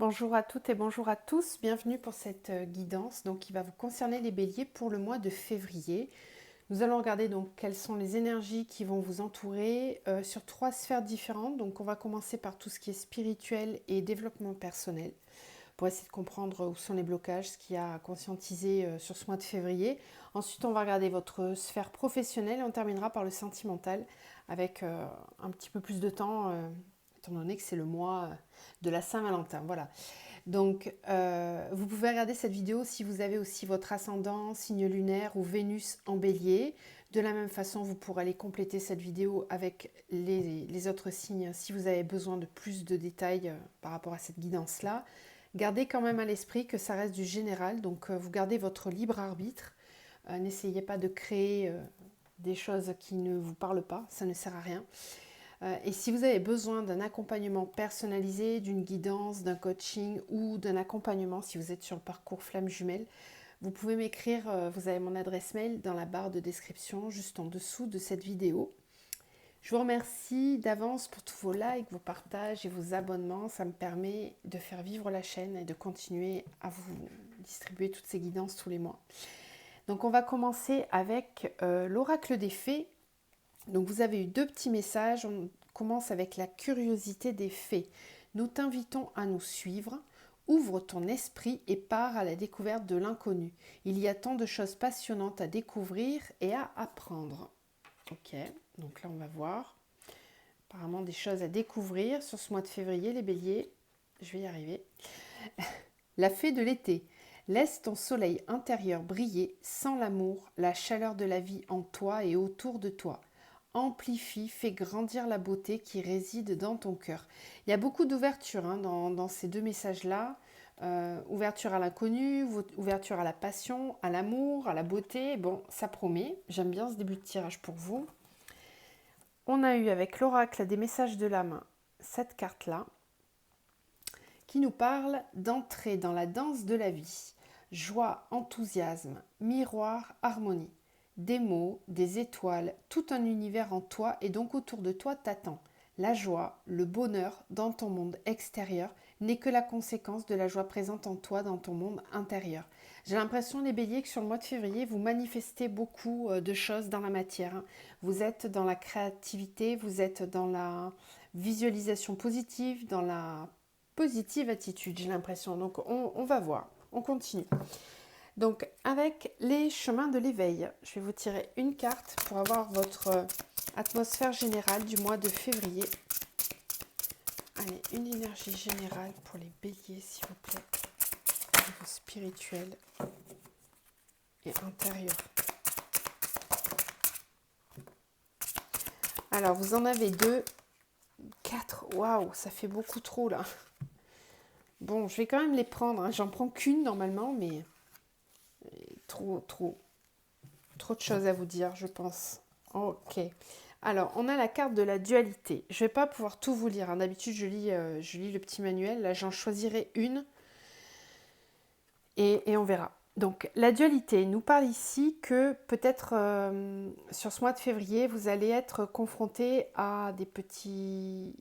Bonjour à toutes et bonjour à tous, bienvenue pour cette guidance qui va vous concerner les béliers pour le mois de février. Nous allons regarder donc quelles sont les énergies qui vont vous entourer sur 3 sphères différentes. Donc on va commencer par tout ce qui est spirituel et développement personnel pour essayer de comprendre où sont les blocages, ce qu'il y a à conscientiser sur ce mois de février. Ensuite on va regarder votre sphère professionnelle et on terminera par le sentimental avec un petit peu plus de temps étant donné que c'est le mois de la Saint-Valentin. Voilà. Donc, vous pouvez regarder cette vidéo si vous avez aussi votre ascendant, signe lunaire ou Vénus en bélier. De la même façon, vous pourrez aller compléter cette vidéo avec les autres signes si vous avez besoin de plus de détails par rapport à cette guidance-là. Gardez quand même à l'esprit que ça reste du général, donc vous gardez votre libre arbitre. N'essayez pas de créer des choses qui ne vous parlent pas, ça ne sert à rien. Et si vous avez besoin d'un accompagnement personnalisé, d'une guidance, d'un coaching ou d'un accompagnement, si vous êtes sur le parcours Flamme Jumelle, vous pouvez m'écrire, vous avez mon adresse mail dans la barre de description, juste en dessous de cette vidéo. Je vous remercie d'avance pour tous vos likes, vos partages et vos abonnements. Ça me permet de faire vivre la chaîne et de continuer à vous distribuer toutes ces guidances tous les mois. Donc on va commencer avec l'oracle des fées. Donc vous avez eu 2 petits messages. On commence avec la curiosité des fées. Nous t'invitons à nous suivre. Ouvre ton esprit et pars à la découverte de l'inconnu. Il y a tant de choses passionnantes à découvrir et à apprendre. Ok, donc là on va voir. Apparemment des choses à découvrir sur ce mois de février, les béliers. Je vais y arriver. La fée de l'été. Laisse ton soleil intérieur briller sans l'amour, la chaleur de la vie en toi et autour de toi. Amplifie, fais grandir la beauté qui réside dans ton cœur. Il y a beaucoup d'ouverture dans ces 2 messages-là. Ouverture à l'inconnu, ouverture à la passion, à l'amour, à la beauté. Bon, ça promet. J'aime bien ce début de tirage pour vous. On a eu avec l'oracle des messages de l'âme cette carte-là qui nous parle d'entrer dans la danse de la vie. Joie, enthousiasme, miroir, harmonie. Des mots, des étoiles, tout un univers en toi et donc autour de toi t'attend. La joie, le bonheur dans ton monde extérieur n'est que la conséquence de la joie présente en toi dans ton monde intérieur. J'ai l'impression, les béliers, que sur le mois de février, vous manifestez beaucoup de choses dans la matière. Vous êtes dans la créativité, vous êtes dans la visualisation positive, dans la positive attitude, j'ai l'impression. Donc on va voir, on continue. Donc, avec les chemins de l'éveil, je vais vous tirer une carte pour avoir votre atmosphère générale du mois de février. Allez, une énergie générale pour les béliers, s'il vous plaît. Au niveau spirituel et intérieur. Alors, vous en avez 2, 4. Waouh, ça fait beaucoup trop là. Bon, je vais quand même les prendre. J'en prends qu'une normalement, mais trop de choses à vous dire, je pense. Ok. Alors, on a la carte de la dualité. Je ne vais pas pouvoir tout vous lire. D'habitude, je lis le petit manuel. Là, j'en choisirai une et on verra. Donc, la dualité nous parle ici que peut-être sur ce mois de février, vous allez être confronté à des petites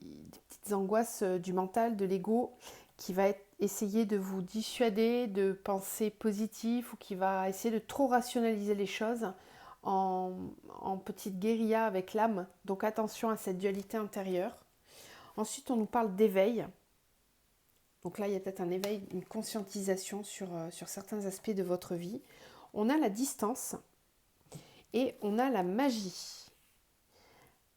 angoisses du mental, de l'ego, qui va essayer de vous dissuader de penser positif ou qui va essayer de trop rationaliser les choses en petite guérilla avec l'âme. Donc attention à cette dualité intérieure. Ensuite, on nous parle d'éveil. Donc là, il y a peut-être un éveil, une conscientisation sur certains aspects de votre vie. On a la distance et on a la magie.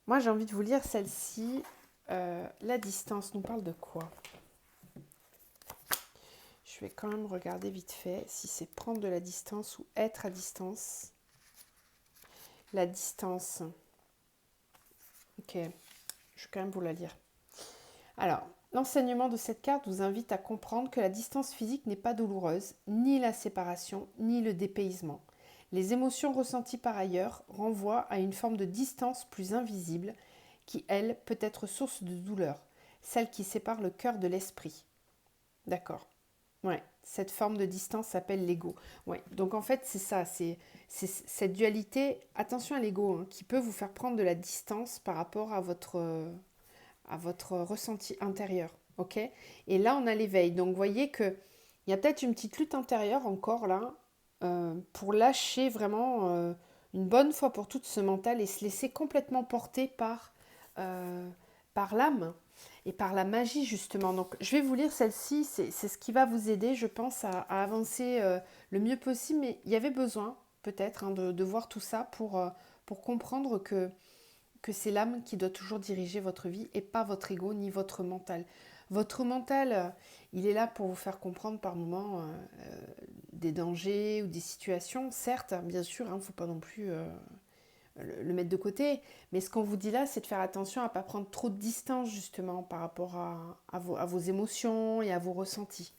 Moi, j'ai envie de vous lire celle-ci. La distance nous parle de quoi ? Je vais quand même regarder vite fait si c'est prendre de la distance ou être à distance. La distance. Ok, je vais quand même vous la lire. Alors, l'enseignement de cette carte vous invite à comprendre que la distance physique n'est pas douloureuse, ni la séparation, ni le dépaysement. Les émotions ressenties par ailleurs renvoient à une forme de distance plus invisible qui, elle, peut être source de douleur, celle qui sépare le cœur de l'esprit. D'accord. Ouais, cette forme de distance s'appelle l'ego. Ouais, donc en fait, c'est ça, c'est cette dualité, attention à l'ego, qui peut vous faire prendre de la distance par rapport à votre ressenti intérieur. ok? Et là, on a l'éveil. Donc, vous voyez qu'il y a peut-être une petite lutte intérieure encore là, pour lâcher vraiment une bonne fois pour toutes ce mental et se laisser complètement porter euh, par l'âme et par la magie justement. Donc je vais vous lire celle-ci, c'est ce qui va vous aider, je pense, à avancer le mieux possible, mais il y avait besoin peut-être hein, de voir tout ça pour comprendre que c'est l'âme qui doit toujours diriger votre vie et pas votre ego ni votre mental. Votre mental, il est là pour vous faire comprendre par moments des dangers ou des situations, certes, hein, bien sûr, il ne faut pas non plus le mettre de côté, mais ce qu'on vous dit là, c'est de faire attention à ne pas prendre trop de distance justement par rapport à vos émotions et à vos ressentis.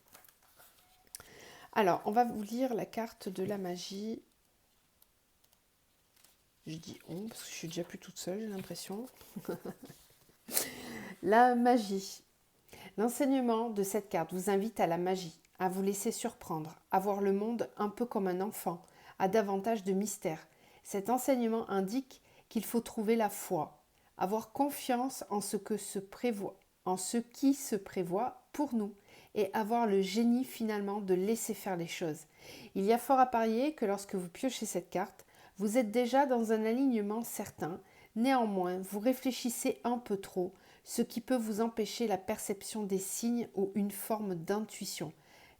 Alors, on va vous lire la carte de la magie. Je dis on, parce que je suis déjà plus toute seule, j'ai l'impression. La magie. L'enseignement de cette carte vous invite à la magie, à vous laisser surprendre, à voir le monde un peu comme un enfant, à davantage de mystère. Cet enseignement indique qu'il faut trouver la foi, avoir confiance en ce que se prévoit, en ce qui se prévoit pour nous, et avoir le génie finalement de laisser faire les choses. Il y a fort à parier que lorsque vous piochez cette carte, vous êtes déjà dans un alignement certain, néanmoins vous réfléchissez un peu trop, ce qui peut vous empêcher la perception des signes ou une forme d'intuition.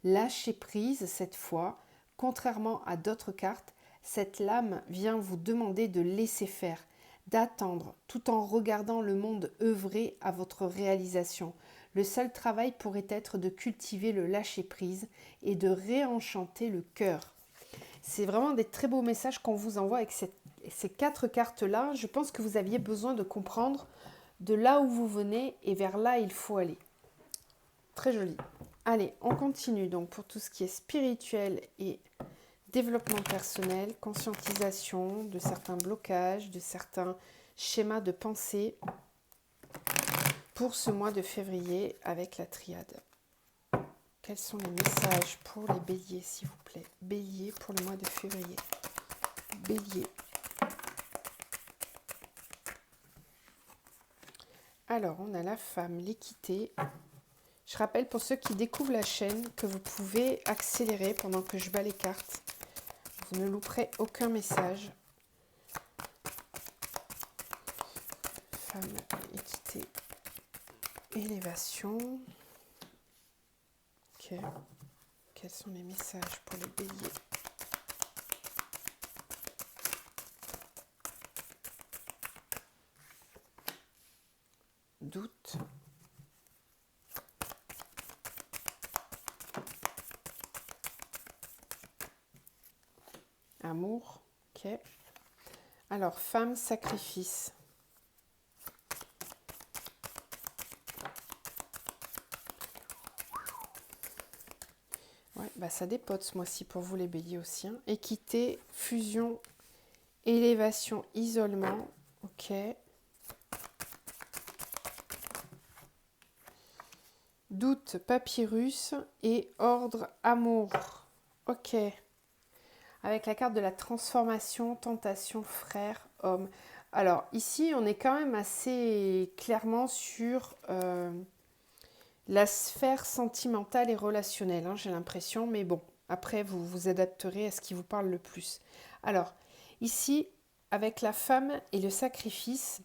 Lâchez prise cette fois, contrairement à d'autres cartes, cette lame vient vous demander de laisser faire, d'attendre, tout en regardant le monde œuvrer à votre réalisation. Le seul travail pourrait être de cultiver le lâcher-prise et de réenchanter le cœur. C'est vraiment des très beaux messages qu'on vous envoie avec ces 4 cartes-là. Je pense que vous aviez besoin de comprendre de là où vous venez et vers là il faut aller. Très joli. Allez, on continue donc pour tout ce qui est spirituel et développement personnel, conscientisation de certains blocages, de certains schémas de pensée pour ce mois de février avec la triade. Quels sont les messages pour les béliers, s'il vous plaît? Bélier pour le mois de février. Bélier. Alors, on a la femme, l'équité. Je rappelle pour ceux qui découvrent la chaîne que vous pouvez accélérer pendant que je bats les cartes. Vous ne louperez aucun message. Femme, équité, élévation. Ok. Quels sont les messages pour les béliers? Doute. Amour. Ok. Alors, femme, sacrifice. Ouais, bah ça dépote ce mois-ci pour vous les béliers aussi. Hein. Équité, fusion, élévation, isolement. Ok. Doute, papyrus et ordre, amour. Ok. Avec la carte de la transformation, tentation, frère, homme. Alors ici, on est quand même assez clairement sur la sphère sentimentale et relationnelle, hein, j'ai l'impression. Mais bon, après, vous vous adapterez à ce qui vous parle le plus. Alors, ici, avec la femme et le sacrifice,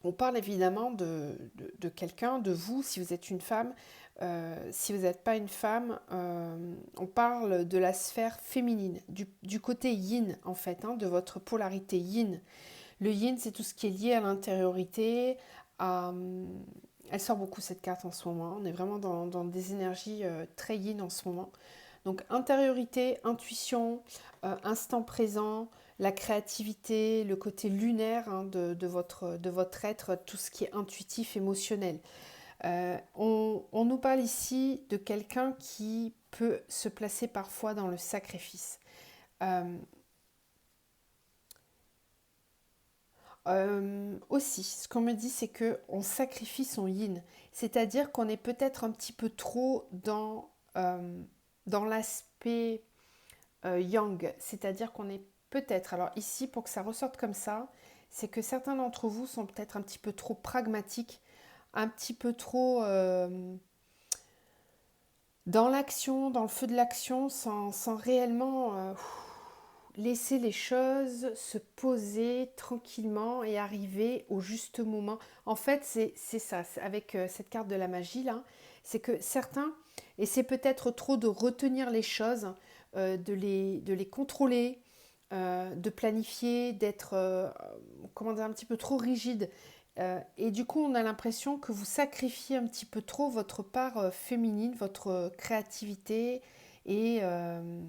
on parle évidemment de quelqu'un, de vous, si vous êtes une femme. Si vous n'êtes pas une femme, on parle de la sphère féminine, du côté yin en fait, hein, de votre polarité yin. Le yin, c'est tout ce qui est lié à l'intériorité. Elle sort beaucoup cette carte en ce moment. On est vraiment dans des énergies très yin en ce moment. Donc intériorité, intuition, instant présent, la créativité, le côté lunaire hein, de votre être, tout ce qui est intuitif, émotionnel. On nous parle ici de quelqu'un qui peut se placer parfois dans le sacrifice. Aussi, ce qu'on me dit, c'est qu'on sacrifie son yin. C'est-à-dire qu'on est peut-être un petit peu trop dans l'aspect yang. C'est-à-dire qu'on est peut-être, alors ici, pour que ça ressorte comme ça, c'est que certains d'entre vous sont peut-être un petit peu trop pragmatiques, un petit peu trop dans l'action, dans le feu de l'action, sans réellement laisser les choses se poser tranquillement et arriver au juste moment. En fait, c'est ça, avec cette carte de la magie là, c'est que certains, et c'est peut-être trop de retenir les choses, de les contrôler, de planifier, d'être comment dire, un petit peu trop rigide. Et du coup, on a l'impression que vous sacrifiez un petit peu trop votre part féminine, votre créativité et, euh,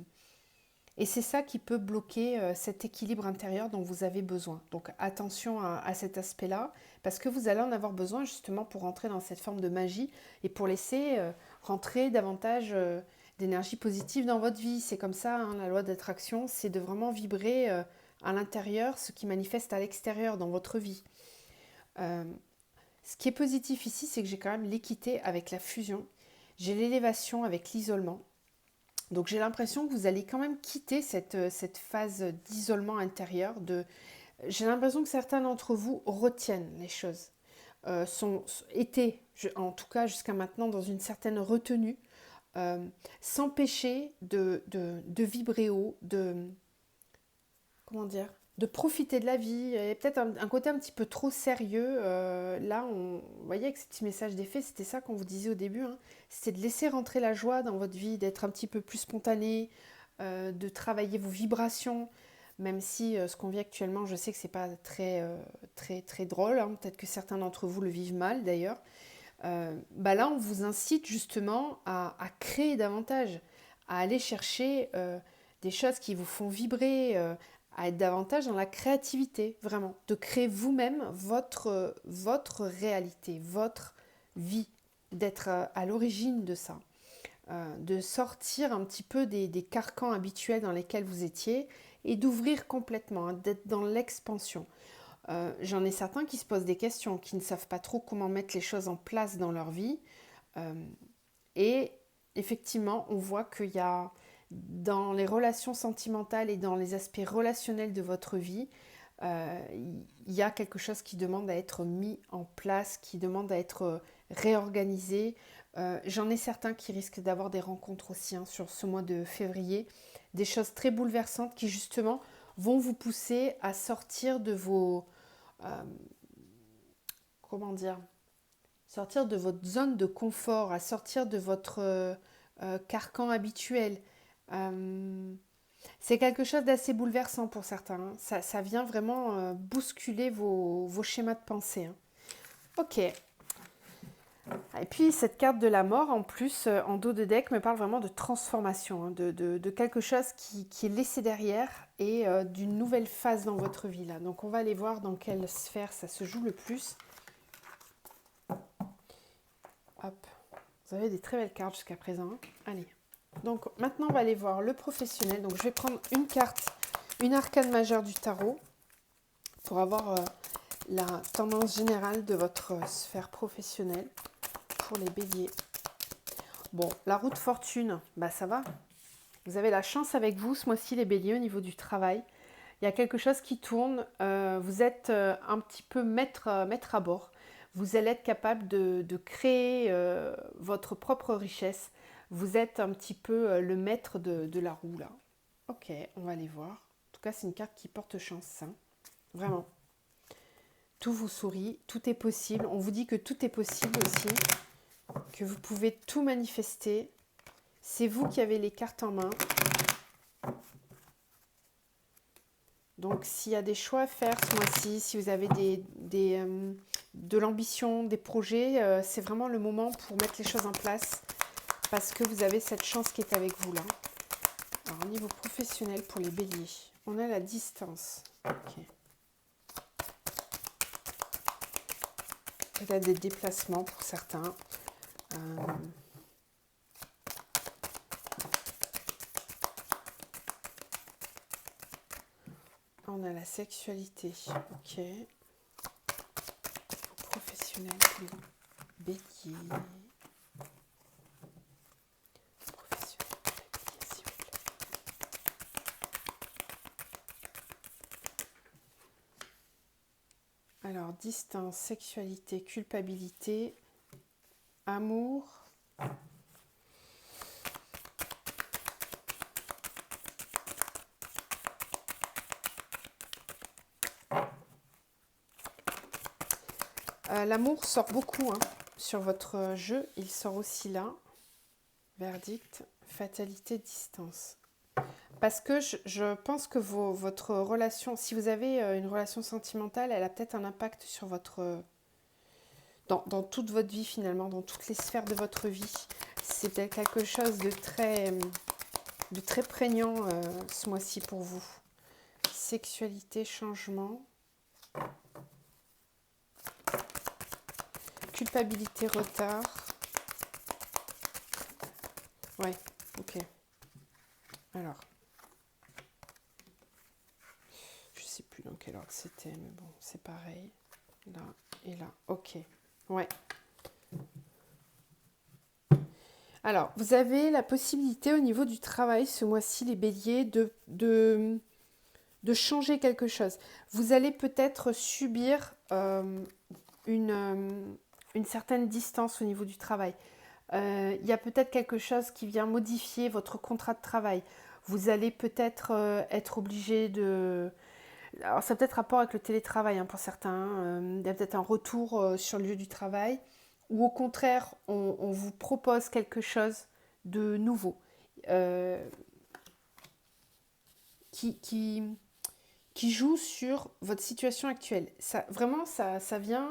et c'est ça qui peut bloquer cet équilibre intérieur dont vous avez besoin. Donc attention à cet aspect-là, parce que vous allez en avoir besoin justement pour rentrer dans cette forme de magie et pour laisser rentrer davantage d'énergie positive dans votre vie. C'est comme ça, hein, la loi d'attraction, c'est de vraiment vibrer à l'intérieur ce qui manifeste à l'extérieur dans votre vie. Euh, Ce qui est positif ici, c'est que j'ai quand même l'équité avec la fusion, j'ai l'élévation avec l'isolement. Donc j'ai l'impression que vous allez quand même quitter cette phase d'isolement intérieur. J'ai l'impression que certains d'entre vous retiennent les choses, étaient, en tout cas jusqu'à maintenant, dans une certaine retenue, s'empêcher de vibrer haut, comment dire, de profiter de la vie. Il y a peut-être un côté un petit peu trop sérieux. Là, vous voyez, avec ces petits messages d'effet, c'était ça qu'on vous disait au début. Hein. C'était de laisser rentrer la joie dans votre vie, d'être un petit peu plus spontané, de travailler vos vibrations. Même si ce qu'on vit actuellement, je sais que c'est pas très drôle. Hein. Peut-être que certains d'entre vous le vivent mal d'ailleurs. Là, on vous incite justement à créer davantage, à aller chercher des choses qui vous font vibrer, à être davantage dans la créativité, vraiment, de créer vous-même votre réalité, votre vie, d'être à l'origine de ça, de sortir un petit peu des carcans habituels dans lesquels vous étiez et d'ouvrir complètement, hein, d'être dans l'expansion. J'en ai certains qui se posent des questions, qui ne savent pas trop comment mettre les choses en place dans leur vie. Euh, et effectivement, on voit qu'il y a dans les relations sentimentales et dans les aspects relationnels de votre vie, il y a quelque chose qui demande à être mis en place, qui demande à être réorganisé. J'en ai certains qui risquent d'avoir des rencontres aussi hein, sur ce mois de février, des choses très bouleversantes qui justement vont vous pousser à sortir de vos comment dire, sortir de votre zone de confort, à sortir de votre carcan habituel. Euh, c'est quelque chose d'assez bouleversant pour certains. Hein. Ça vient vraiment bousculer vos schémas de pensée. Hein. Ok. Et puis cette carte de la mort, en plus, en dos de deck, me parle vraiment de transformation, hein, de quelque chose qui est laissé derrière et d'une nouvelle phase dans votre vie. Là. Donc on va aller voir dans quelle sphère ça se joue le plus. Hop. Vous avez des très belles cartes jusqu'à présent. Hein. Allez. Donc maintenant on va aller voir le professionnel. Donc je vais prendre une carte, une arcane majeure du tarot pour avoir la tendance générale de votre sphère professionnelle pour les béliers. Bon, la roue de fortune, bah ça va. Vous avez la chance avec vous ce mois-ci les béliers au niveau du travail. Il y a quelque chose qui tourne. Vous êtes un petit peu maître à bord. Vous allez être capable de créer votre propre richesse. Vous êtes un petit peu le maître de la roue là. Ok, on va aller voir. En tout cas, c'est une carte qui porte chance. Hein. Vraiment. Tout vous sourit, tout est possible. On vous dit que tout est possible aussi, que vous pouvez tout manifester. C'est vous qui avez les cartes en main. Donc, s'il y a des choix à faire ce mois-ci, si vous avez de l'ambition, des projets, c'est vraiment le moment pour mettre les choses en place parce que vous avez cette chance qui est avec vous là. Alors, au niveau professionnel pour les béliers, on a la distance. Ok. Peut-être des déplacements pour certains. On a la sexualité. Ok. Professionnel pour les béliers. Alors, Alors, distance, sexualité, culpabilité, amour. L'amour sort beaucoup hein, sur votre jeu. Il sort aussi là. Verdict, fatalité, distance. Parce que je pense que votre relation, si vous avez une relation sentimentale, elle a peut-être un impact sur votre... dans toute votre vie finalement, dans toutes les sphères de votre vie. C'est peut-être quelque chose de très prégnant ce mois-ci pour vous. Sexualité, changement. Culpabilité, retard. Ouais, ok. Alors. Je sais plus dans quel ordre c'était, mais bon, c'est pareil. Là et là. Ok. Ouais. Alors, vous avez la possibilité au niveau du travail ce mois-ci, les béliers, de changer quelque chose. Vous allez peut-être subir une certaine distance au niveau du travail. Il y a peut-être quelque chose qui vient modifier votre contrat de travail. Vous allez peut-être être obligé de... Alors, ça a peut-être rapport avec le télétravail hein, pour certains. Il y a peut-être un retour sur le lieu du travail. Ou au contraire, on vous propose quelque chose de nouveau. Qui joue sur votre situation actuelle. Ça, vraiment, ça vient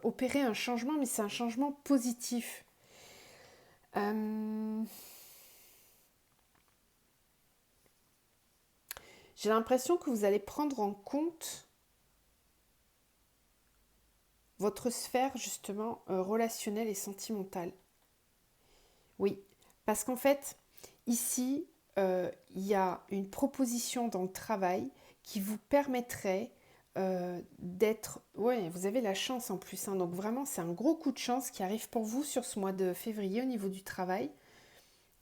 opérer un changement, mais c'est un changement positif. J'ai l'impression que vous allez prendre en compte votre sphère justement relationnelle et sentimentale. Oui, parce qu'en fait, ici, il y a une proposition dans le travail qui vous permettrait d'être... Ouais, vous avez la chance en plus, hein, donc vraiment, c'est un gros coup de chance qui arrive pour vous sur ce mois de février au niveau du travail.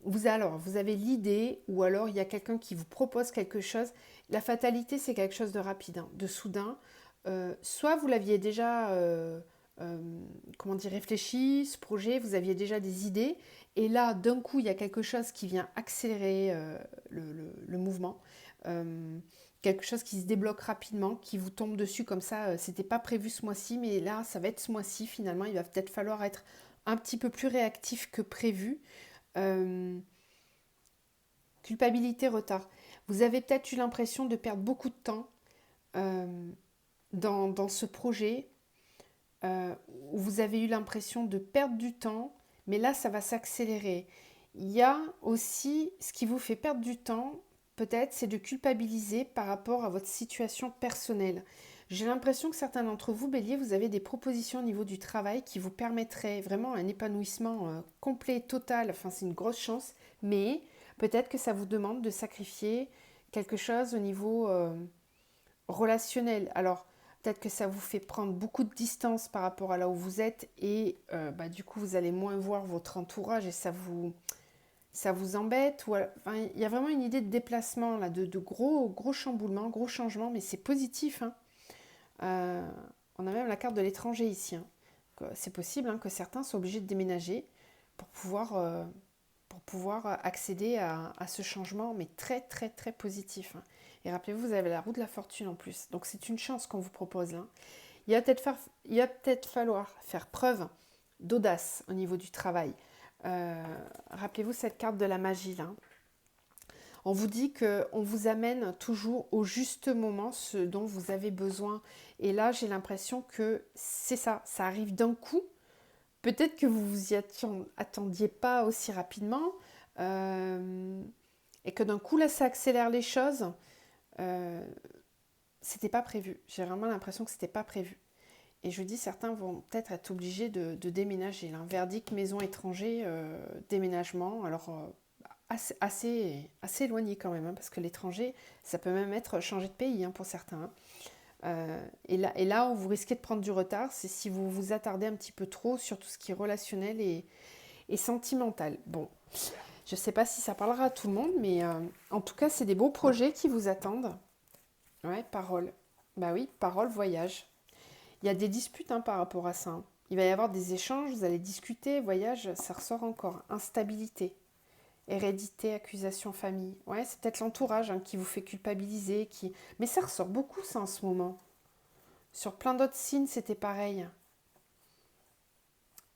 Vous avez l'idée, ou alors il y a quelqu'un qui vous propose quelque chose. La fatalité, c'est quelque chose de rapide, hein, de soudain. Soit vous l'aviez déjà réfléchi, ce projet, vous aviez déjà des idées, et là, d'un coup, il y a quelque chose qui vient accélérer le mouvement. Quelque chose qui se débloque rapidement, qui vous tombe dessus comme ça. C'était pas prévu ce mois-ci, mais là, ça va être ce mois-ci. Finalement, il va peut-être falloir être un petit peu plus réactif que prévu. Culpabilité, retard. Vous avez peut-être eu l'impression de perdre beaucoup de temps dans ce projet, où vous avez eu l'impression de perdre du temps, mais là, ça va s'accélérer. Il y a aussi, ce qui vous fait perdre du temps, peut-être, c'est de culpabiliser par rapport à votre situation personnelle. J'ai l'impression que certains d'entre vous, Bélier, vous avez des propositions au niveau du travail qui vous permettraient vraiment un épanouissement complet, total, enfin c'est une grosse chance, mais peut-être que ça vous demande de sacrifier quelque chose au niveau relationnel. Alors, peut-être que ça vous fait prendre beaucoup de distance par rapport à là où vous êtes et du coup, vous allez moins voir votre entourage et ça vous embête. Enfin, il y a vraiment une idée de déplacement, là, de gros chamboulements, gros changements, mais c'est positif. Hein. On a même la carte de l'étranger ici. Hein. C'est possible hein, que certains soient obligés de déménager pour pouvoir accéder à ce changement, mais très très très positif. Hein. Et rappelez-vous, vous avez la roue de la fortune en plus. Donc c'est une chance qu'on vous propose là. Il va peut-être falloir faire preuve d'audace au niveau du travail. Rappelez-vous cette carte de la magie là. On vous dit qu'on vous amène toujours au juste moment ce dont vous avez besoin. Et là, j'ai l'impression que c'est ça arrive d'un coup. Peut-être que vous vous y attendiez pas aussi rapidement et que d'un coup, là, ça accélère les choses. C'était pas prévu. J'ai vraiment l'impression que c'était pas prévu. Et je dis, certains vont peut-être être obligés de déménager. Là. Verdict, maison étranger, déménagement. Alors, assez éloigné quand même, hein, parce que l'étranger, ça peut même être changer de pays hein, pour certains. Et là où vous risquez de prendre du retard, c'est si vous vous attardez un petit peu trop sur tout ce qui est relationnel et sentimental. Bon, je ne sais pas si ça parlera à tout le monde, mais en tout cas, c'est des beaux projets qui vous attendent. Ouais, parole. Bah oui, parole, voyage. Il y a des disputes par rapport à ça. Il va y avoir des échanges, vous allez discuter, voyage, ça ressort encore. Instabilité, hérédité, accusation, famille. Ouais, c'est peut-être l'entourage qui vous fait culpabiliser. Mais ça ressort beaucoup ça en ce moment. Sur plein d'autres signes, c'était pareil.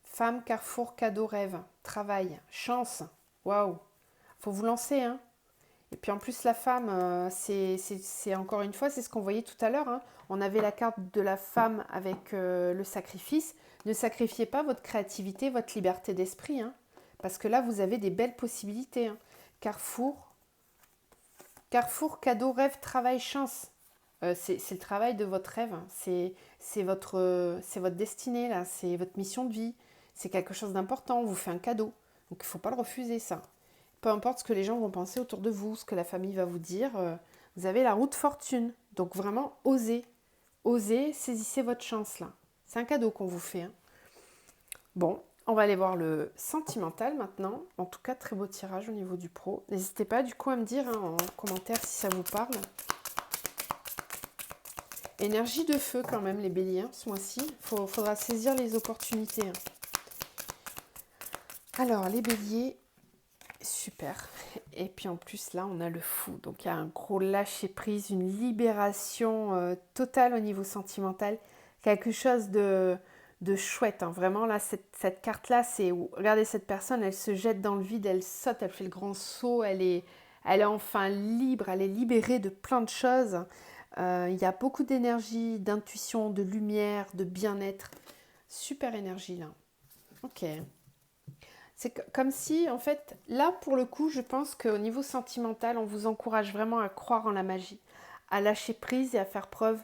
Femme, carrefour, cadeau, rêve, travail, chance. Waouh, faut vous lancer. Et puis en plus, la femme, c'est encore une fois, c'est ce qu'on voyait tout à l'heure. On avait la carte de la femme avec le sacrifice. Ne sacrifiez pas votre créativité, votre liberté d'esprit. Parce que là, vous avez des belles possibilités. Carrefour, cadeau, rêve, travail, chance. C'est le travail de votre rêve. C'est votre destinée, là. C'est votre mission de vie. C'est quelque chose d'important. On vous fait un cadeau. Donc il ne faut pas le refuser, ça. Peu importe ce que les gens vont penser autour de vous, ce que la famille va vous dire, vous avez la roue de fortune. Donc vraiment, osez. Osez, saisissez votre chance, là. C'est un cadeau qu'on vous fait. Bon, on va aller voir le sentimental maintenant. En tout cas, très beau tirage au niveau du pro. N'hésitez pas du coup à me dire en commentaire si ça vous parle. Énergie de feu quand même les béliers ce mois-ci. Faudra saisir les opportunités. Alors les béliers, super. Et puis en plus là on a le fou. Donc il y a un gros lâcher prise, une libération totale au niveau sentimental. Quelque chose de chouette. Vraiment là cette carte-là, c'est où regardez cette personne, elle se jette dans le vide, elle saute, elle fait le grand saut, elle est enfin libre, elle est libérée de plein de choses. Il y a beaucoup d'énergie, d'intuition, de lumière, de bien-être. Super énergie là. Ok. C'est comme si, en fait, là pour le coup, je pense qu'au niveau sentimental, on vous encourage vraiment à croire en la magie, à lâcher prise et à faire preuve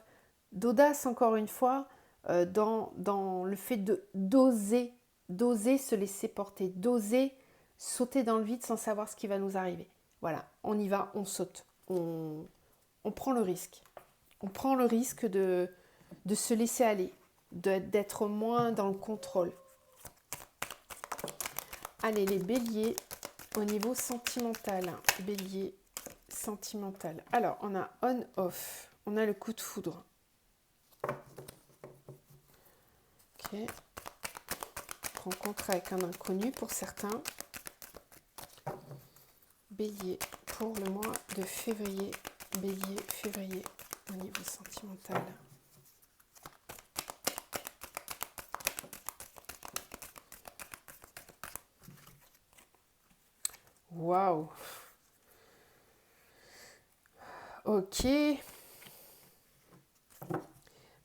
d'audace, encore une fois, dans le fait d'oser se laisser porter, d'oser sauter dans le vide sans savoir ce qui va nous arriver. Voilà, on y va, on saute, on prend le risque. On prend le risque de se laisser aller, d'être moins dans le contrôle. Allez, les béliers, au niveau sentimental. Bélier, sentimental. Alors, on a on-off. On a le coup de foudre. Ok. Rencontre avec un inconnu pour certains. Bélier, pour le mois de février. Bélier, février, au niveau sentimental. Waouh. Ok.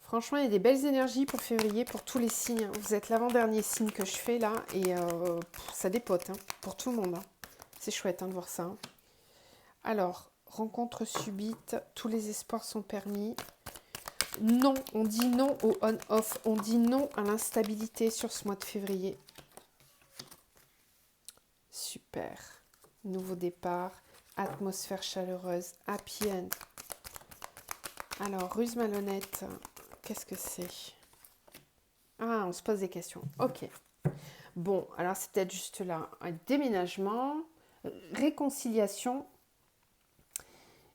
Franchement, il y a des belles énergies pour février, pour tous les signes. Vous êtes l'avant-dernier signe que je fais là, et ça dépote pour tout le monde. C'est chouette de voir ça. Alors, rencontre subite, tous les espoirs sont permis. Non, on dit non au on-off, on dit non à l'instabilité sur ce mois de février. Super. Nouveau départ, atmosphère chaleureuse, happy end. Alors, ruse malhonnête, qu'est-ce que c'est? Ah, on se pose des questions. Ok. Bon, alors c'est peut-être juste là. Un déménagement, réconciliation,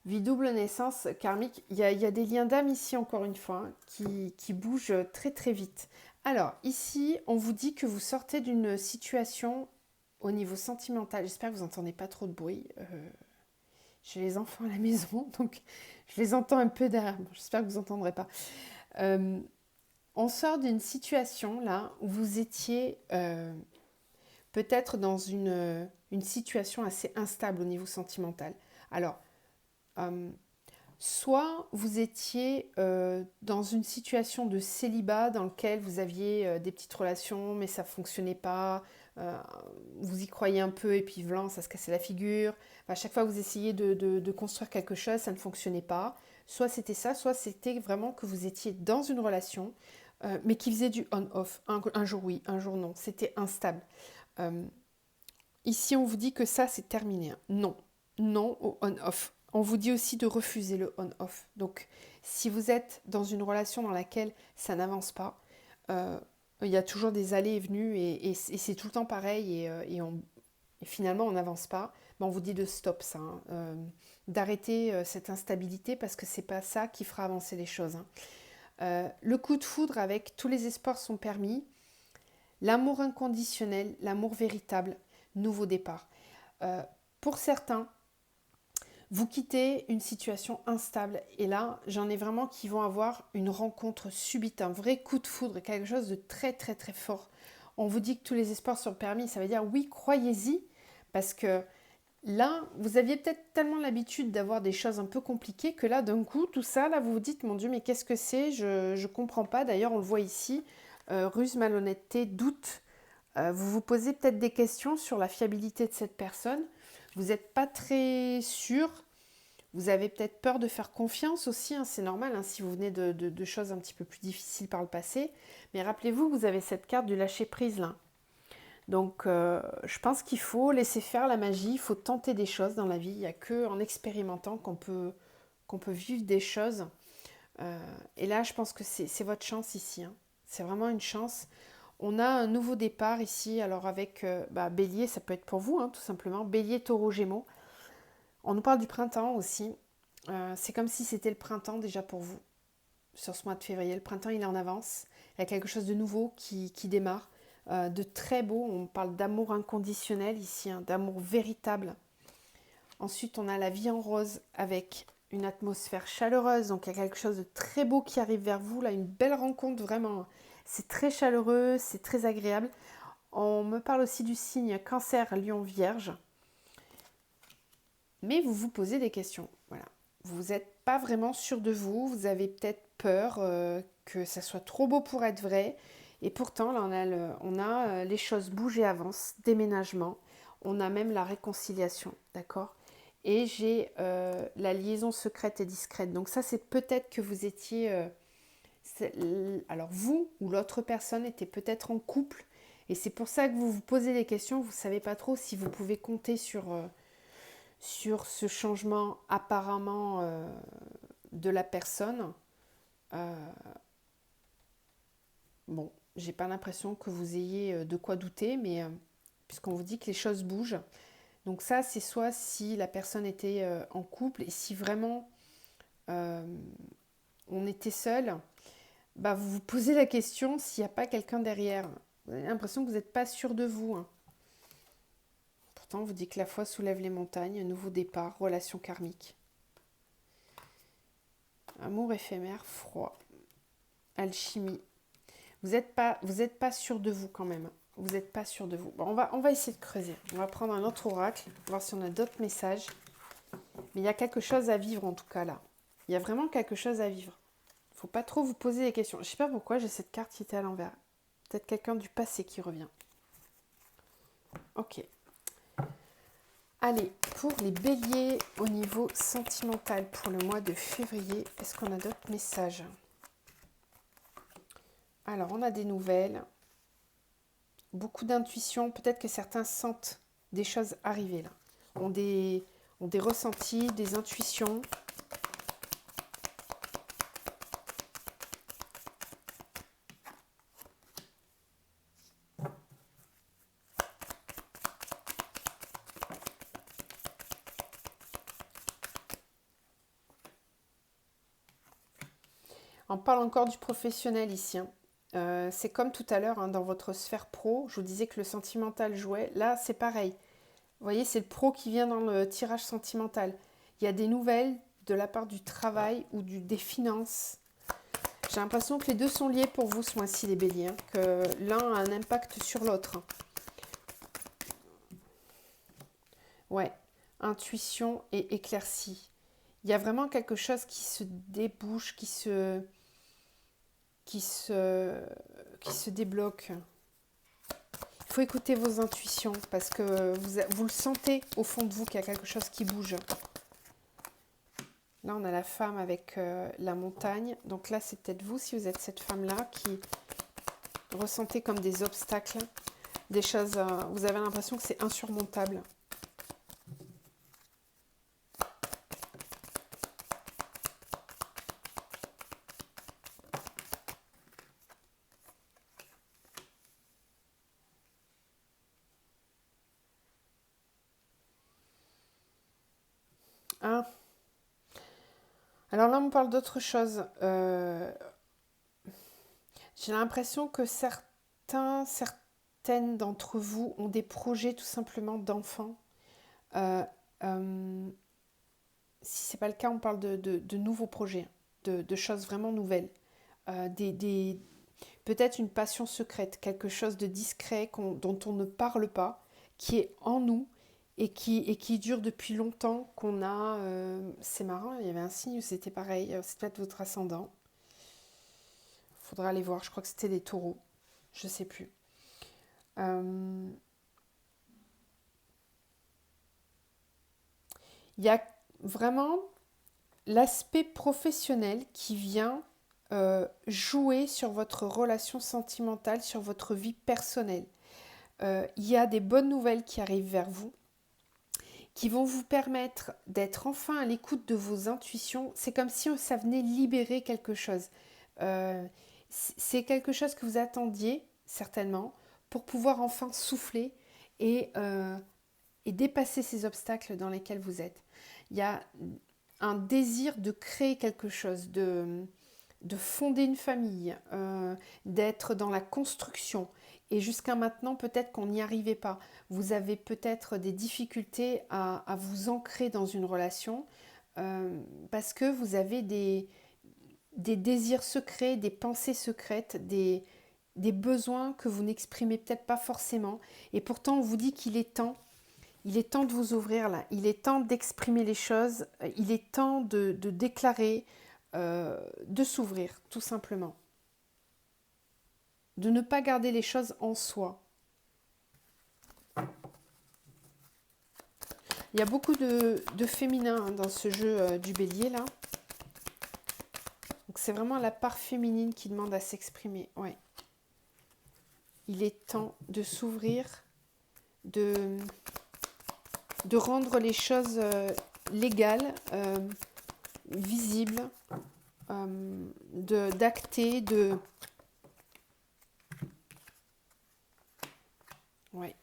vie double naissance karmique. Il y a des liens d'âme ici, encore une fois, qui bougent très très vite. Alors, ici, on vous dit que vous sortez d'une situation au niveau sentimental. J'espère que vous n'entendez pas trop de bruit. J'ai les enfants à la maison, donc je les entends un peu derrière. J'espère que vous n'entendrez pas. On sort d'une situation là où vous étiez peut-être dans une situation assez instable au niveau sentimental. Alors, soit vous étiez dans une situation de célibat dans laquelle vous aviez des petites relations mais ça ne fonctionnait pas, vous y croyez un peu et puis voilà, ça se cassait la figure. Enfin, à chaque fois que vous essayez de construire quelque chose, ça ne fonctionnait pas. Soit c'était ça, soit c'était vraiment que vous étiez dans une relation mais qui faisait du on-off. Un jour oui, un jour non. C'était instable. Ici, on vous dit que ça, c'est terminé. Non. Non au on-off. On vous dit aussi de refuser le on-off. Donc, si vous êtes dans une relation dans laquelle ça n'avance pas, il y a toujours des allées et venues et c'est tout le temps pareil et finalement, on n'avance pas. Mais on vous dit de stop ça, d'arrêter cette instabilité parce que c'est pas ça qui fera avancer les choses. Le coup de foudre avec tous les espoirs sont permis. L'amour inconditionnel, l'amour véritable, nouveau départ. Pour certains, vous quittez une situation instable et là, j'en ai vraiment qui vont avoir une rencontre subite, un vrai coup de foudre, quelque chose de très très très fort. On vous dit que tous les espoirs sont permis, ça veut dire oui, croyez-y, parce que là, vous aviez peut-être tellement l'habitude d'avoir des choses un peu compliquées que là, d'un coup, tout ça, là, vous vous dites, mon Dieu, mais qu'est-ce que c'est? Je ne comprends pas. D'ailleurs, on le voit ici, ruse, malhonnêteté, doute. Vous vous posez peut-être des questions sur la fiabilité de cette personne. Vous n'êtes pas très sûr. Vous avez peut-être peur de faire confiance aussi, hein, c'est normal, hein, si vous venez de choses un petit peu plus difficiles par le passé. Mais rappelez-vous, vous avez cette carte du lâcher-prise là. Donc, je pense qu'il faut laisser faire la magie, il faut tenter des choses dans la vie. Il n'y a qu'en expérimentant qu'on peut vivre des choses. Et là, je pense que c'est votre chance ici, hein. C'est vraiment une chance. On a un nouveau départ ici, alors avec Bélier, ça peut être pour vous, hein, tout simplement. Bélier, Taureau, Gémeaux. On nous parle du printemps aussi. C'est comme si c'était le printemps déjà pour vous, sur ce mois de février. Le printemps, il est en avance. Il y a quelque chose de nouveau qui démarre. De très beau. On parle d'amour inconditionnel ici, hein, d'amour véritable. Ensuite, on a la vie en rose avec une atmosphère chaleureuse. Donc, il y a quelque chose de très beau qui arrive vers vous. Là, une belle rencontre, vraiment. C'est très chaleureux, c'est très agréable. On me parle aussi du signe Cancer, Lion, Vierge. Mais vous vous posez des questions. Voilà. Vous n'êtes pas vraiment sûr de vous. Vous avez peut-être peur que ça soit trop beau pour être vrai. Et pourtant, là, on a les choses bougent et avancent, déménagement. On a même la réconciliation, d'accord? Et j'ai la liaison secrète et discrète. Donc ça, c'est peut-être que vous étiez... alors vous ou l'autre personne était peut-être en couple. Et c'est pour ça que vous vous posez des questions. Vous ne savez pas trop si vous pouvez compter sur ce changement apparemment de la personne. Bon, j'ai pas l'impression que vous ayez de quoi douter, mais puisqu'on vous dit que les choses bougent. Donc ça, c'est soit si la personne était en couple et si vraiment euh, on était seul, bah vous vous posez la question s'il n'y a pas quelqu'un derrière. Vous avez l'impression que vous n'êtes pas sûr de vous, hein. Pourtant, on vous dit que la foi soulève les montagnes, nouveau départ, relation karmique. Amour éphémère, froid, alchimie. Vous êtes pas sûr de vous quand même. Vous n'êtes pas sûr de vous. Bon, on va essayer de creuser. On va prendre un autre oracle, voir si on a d'autres messages. Mais il y a quelque chose à vivre en tout cas là. Il y a vraiment quelque chose à vivre. Il ne faut pas trop vous poser des questions. Je ne sais pas pourquoi j'ai cette carte qui était à l'envers. Peut-être quelqu'un du passé qui revient. Ok. Allez, pour les béliers au niveau sentimental pour le mois de février, est-ce qu'on a d'autres messages? Alors, on a des nouvelles. Beaucoup d'intuition. Peut-être que certains sentent des choses arriver là. Ont des ressentis, des intuitions. On parle encore du professionnel ici, hein. C'est comme tout à l'heure, hein, dans votre sphère pro, je vous disais que le sentimental jouait. Là, c'est pareil. Vous voyez, c'est le pro qui vient dans le tirage sentimental. Il y a des nouvelles de la part du travail ou des finances. J'ai l'impression que les deux sont liés pour vous ce mois-ci, les béliers, hein, que l'un a un impact sur l'autre. Ouais, intuition et éclaircie. Il y a vraiment quelque chose qui se débouche, qui se, qui se débloque. Il faut écouter vos intuitions parce que vous le sentez au fond de vous qu'il y a quelque chose qui bouge. Là, on a la femme avec la montagne. Donc là, c'est peut-être vous, si vous êtes cette femme-là, qui ressentez comme des obstacles, des choses... vous avez l'impression que c'est insurmontable. Hein? Alors là, on parle d'autre chose. J'ai l'impression que certaines d'entre vous ont des projets tout simplement d'enfants. Euh, euh, Si ce n'est pas le cas, on parle de nouveaux projets, de choses vraiment nouvelles. Peut-être une passion secrète, quelque chose de discret dont on ne parle pas, qui est en nous et qui dure depuis longtemps, qu'on a... c'est marrant, il y avait un signe où c'était pareil, c'est peut-être votre ascendant. Il faudra aller voir, je crois que c'était des taureaux, je ne sais plus. Euh, Il y a vraiment l'aspect professionnel qui vient jouer sur votre relation sentimentale, sur votre vie personnelle. Il y a des bonnes nouvelles qui arrivent vers vous, qui vont vous permettre d'être enfin à l'écoute de vos intuitions. C'est comme si ça venait libérer quelque chose. C'est quelque chose que vous attendiez, certainement, pour pouvoir enfin souffler et dépasser ces obstacles dans lesquels vous êtes. Il y a un désir de créer quelque chose, de fonder une famille, d'être dans la construction. Et jusqu'à maintenant, peut-être qu'on n'y arrivait pas. Vous avez peut-être des difficultés à vous ancrer dans une relation parce que vous avez des désirs secrets, des pensées secrètes, des besoins que vous n'exprimez peut-être pas forcément. Et pourtant, on vous dit qu'il est temps. Il est temps de vous ouvrir là. Il est temps d'exprimer les choses. Il est temps de déclarer, de s'ouvrir, tout simplement. De ne pas garder les choses en soi. Il y a beaucoup de féminin dans ce jeu du bélier là. Donc c'est vraiment la part féminine qui demande à s'exprimer. Ouais. Il est temps de s'ouvrir, de rendre les choses légales, visibles, d'acter, Ouais.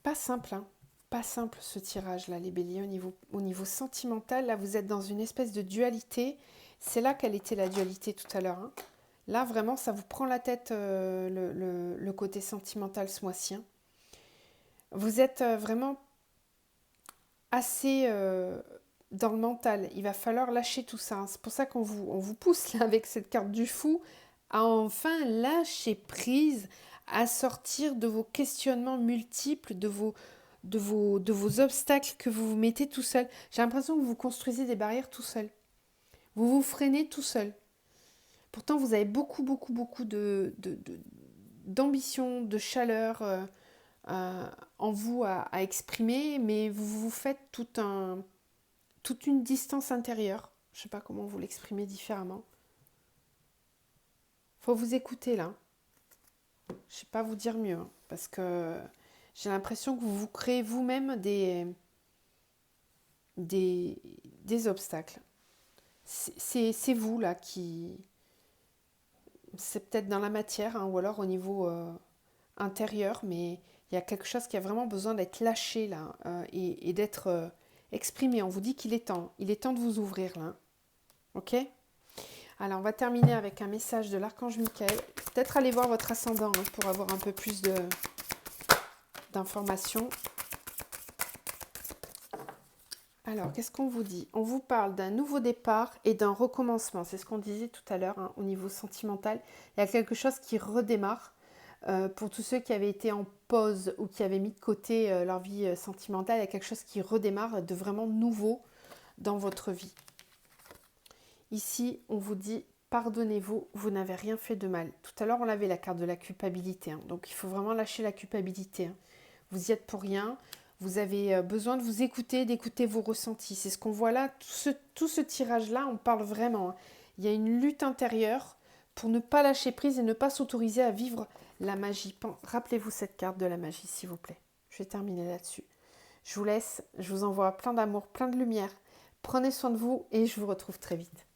Pas simple, hein. Pas simple ce tirage-là, les béliers, au niveau sentimental. Là, vous êtes dans une espèce de dualité. C'est là quelle était la dualité tout à l'heure, hein. Là, vraiment, ça vous prend la tête, le côté sentimental ce mois-ci, hein. Vous êtes vraiment assez dans le mental. Il va falloir lâcher tout ça, hein. C'est pour ça on vous pousse là, avec cette carte du fou à enfin lâcher prise, à sortir de vos questionnements multiples, de vos obstacles que vous vous mettez tout seul. J'ai l'impression que vous construisez des barrières tout seul. Vous vous freinez tout seul. Pourtant, vous avez beaucoup, beaucoup, beaucoup d'ambition, de chaleur en vous à exprimer, mais vous vous faites toute une distance intérieure. Je ne sais pas comment vous l'exprimer différemment. Faut vous écouter là. Je ne sais pas vous dire mieux, hein, parce que j'ai l'impression que vous vous créez vous-même des obstacles. C'est vous là qui... C'est peut-être dans la matière, hein, ou alors au niveau intérieur, mais il y a quelque chose qui a vraiment besoin d'être lâché là et d'être exprimé. On vous dit qu'il est temps. Il est temps de vous ouvrir là. Ok ? Alors, on va terminer avec un message de l'archange Michael. Peut-être aller voir votre ascendant hein, pour avoir un peu plus d'informations. Alors, qu'est-ce qu'on vous dit? On vous parle d'un nouveau départ et d'un recommencement. C'est ce qu'on disait tout à l'heure hein, au niveau sentimental. Il y a quelque chose qui redémarre. Pour tous ceux qui avaient été en pause ou qui avaient mis de côté leur vie sentimentale, il y a quelque chose qui redémarre de vraiment nouveau dans votre vie. Ici, on vous dit, pardonnez-vous, vous n'avez rien fait de mal. Tout à l'heure, on avait la carte de la culpabilité. Hein, donc, il faut vraiment lâcher la culpabilité. Hein. Vous y êtes pour rien. Vous avez besoin de vous écouter, d'écouter vos ressentis. C'est ce qu'on voit là. Tout ce tirage-là, on parle vraiment. Hein. Il y a une lutte intérieure pour ne pas lâcher prise et ne pas s'autoriser à vivre la magie. Rappelez-vous cette carte de la magie, s'il vous plaît. Je vais terminer là-dessus. Je vous laisse. Je vous envoie plein d'amour, plein de lumière. Prenez soin de vous et je vous retrouve très vite.